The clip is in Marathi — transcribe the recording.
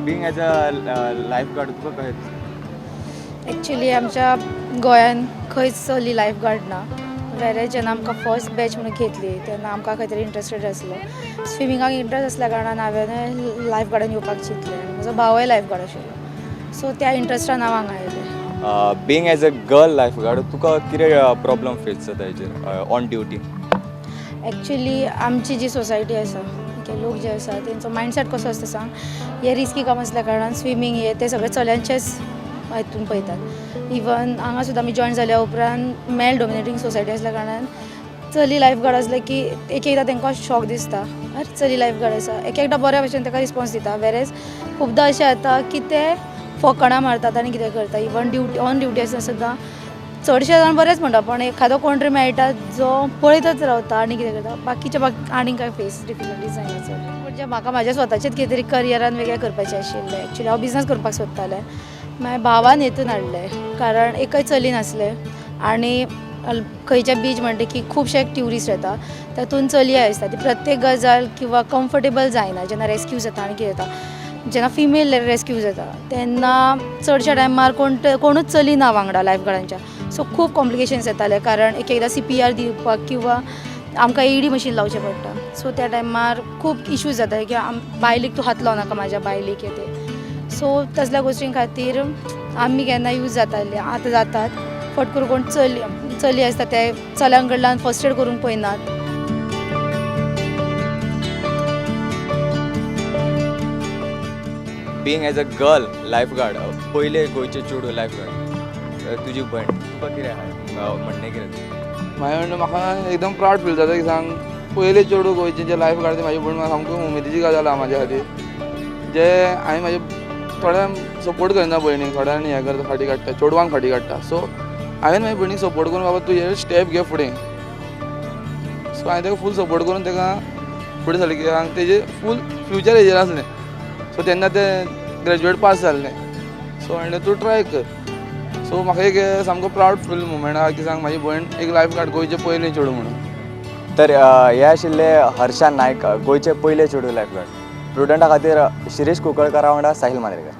Being as a lifeguard तुका कशें दिसता? एक्चुली आमच्या गोंयान खंयच चली लायफ गार्ड ना. वेरेज जेन्ना आमकां फर्स्ट बॅच म्हणून घेतली तेन्ना आमकां खंय तरी इंट्रस्टेड आसलो. स्विमिंगाक इंट्रस्ट आसल्या कारणान हांवें लायफ गार्डान येवपाक चिंतलें. म्हजो भावय लायफ गार्ड आशिल्लो, सो त्या इंट्रस्टान हांव हांगा आयलें. Being as a girl lifeguard तुका कितें प्रॉब्लम फेस जाता हेजेर ऑन ड्युटी? एक्चुली आमची जी सोसायटी आसा, ओके, लोक जे आसा तेंचो मायंडसेट कसो आसता सांग, हे रिस्की काम आसल्या कारणान स्विमींग हे ते सगळे चल्यांचेच हितून पळयतात. इवन हांगा सुद्दां आमी जॉयन जाल्या उपरांत मेल डॉमिनेटींग सोसायटी आसल्या कारणान चली लायफ गार्ड आसले की एक एकदां तांकां शॉक दिसता, अरे चली लायफ गार्ड आसा. एक एकदां बऱ्या भशेन ताका रिस्पॉन्स दिता. वेरेज खुबदां अशें जाता की ते फकाणां मारतात आनी कितें करता. इवन ऑन ड्युटी आसतना सुद्दां चडशे जाण बरेच म्हणटा, पण एखादो कोण तरी मेळटा जो पळयतच रावता आनी कितें करता. बाकीच्या आनीक काय फेस डिफिकल्टीज जायना चड. म्हणजे म्हाका म्हाज्या स्वताचेच कितें तरी करियरान वेगळें करपाचें आशिल्लें. एक्चुली हांव बिझनस करपाक सोदतालें. मागीर भावान हेतून हाडलें कारण एकय चली नासलें आनी खंयच्या बीच म्हणटा की खुबशे ट्युरिस्ट येता, तातूंत चलये आसता. ती प्रत्येक गजाल किंवा कम्फर्टेबल जायना. जेन्ना रेस्क्यू जाता आनी कितें जाता, जेन्ना फिमेल रेस्क्यू जाता तेन्ना चडशा टायमार कोणूच चली ना वांगडा लायफ गार्डांच्या. सो खूब कॉम्प्लिकेशन्स येताले कारण एक एकदां CPR दिवपाक किंवा आमकां AED मशीन लावचें पडटा. सो त्या टायमार खूब इश्यूज जाता की बायलेक तूं हात लावनाका म्हाज्या बायलेक येते. सो तसल्या गोश्टीं खातीर आमी केन्ना यूज जाताले, आतां जातात, फट करून कोण चली आसता ते चल्यां कडल्यान फर्स्ट एड करूंक पळयनात. Being as a girl lifeguard पयले गोंयचे चेडूं लायफ गार्ड तुजी भयण तुका कितें म्हणणें कितें? म्हाजें म्हणणें म्हाका एकदम प्रावड फील जाता की सांग पयले चेडूं गोंयचे जे लायफ गार्ड म्हाजी भयण म्हाका सामको उमेदीची गजाल आहा म्हाज्या खातीर. जे हांवें म्हाजे थोड्यांक सपोर्ट करना भयणीक, थोड्यांक हें करता, फाटी काडटा, चेडवांक फाटी काडटा. सो हांवें म्हाज्या भयणीक सपोर्ट करून बाबा तूं हे स्टेप घे फुडें. सो हांवें ताका फूल सपोर्ट करून ताका फुडें सरलें कित्याक तेजें फूल फ्युचर हेजेर आसलें. सो तेन्ना तें ग्रॅज्युएट पास जाल्लें. सो हांवें तूं ट्राय कर. सो म्हाका एक सामको प्रावड फील मुमेंट आहा की सांग म्हाजी भयण एक लायफ गार्ड गोंयचें पयलें चेडूं म्हणून. तर हे आशिल्ले हर्षा नायक गोंयचे पयले चेडूं लायफ गार्ड. स्टुडंटा खातीर शिरीश कुंकळकरा वांगडा साहिल मांद्रेकर.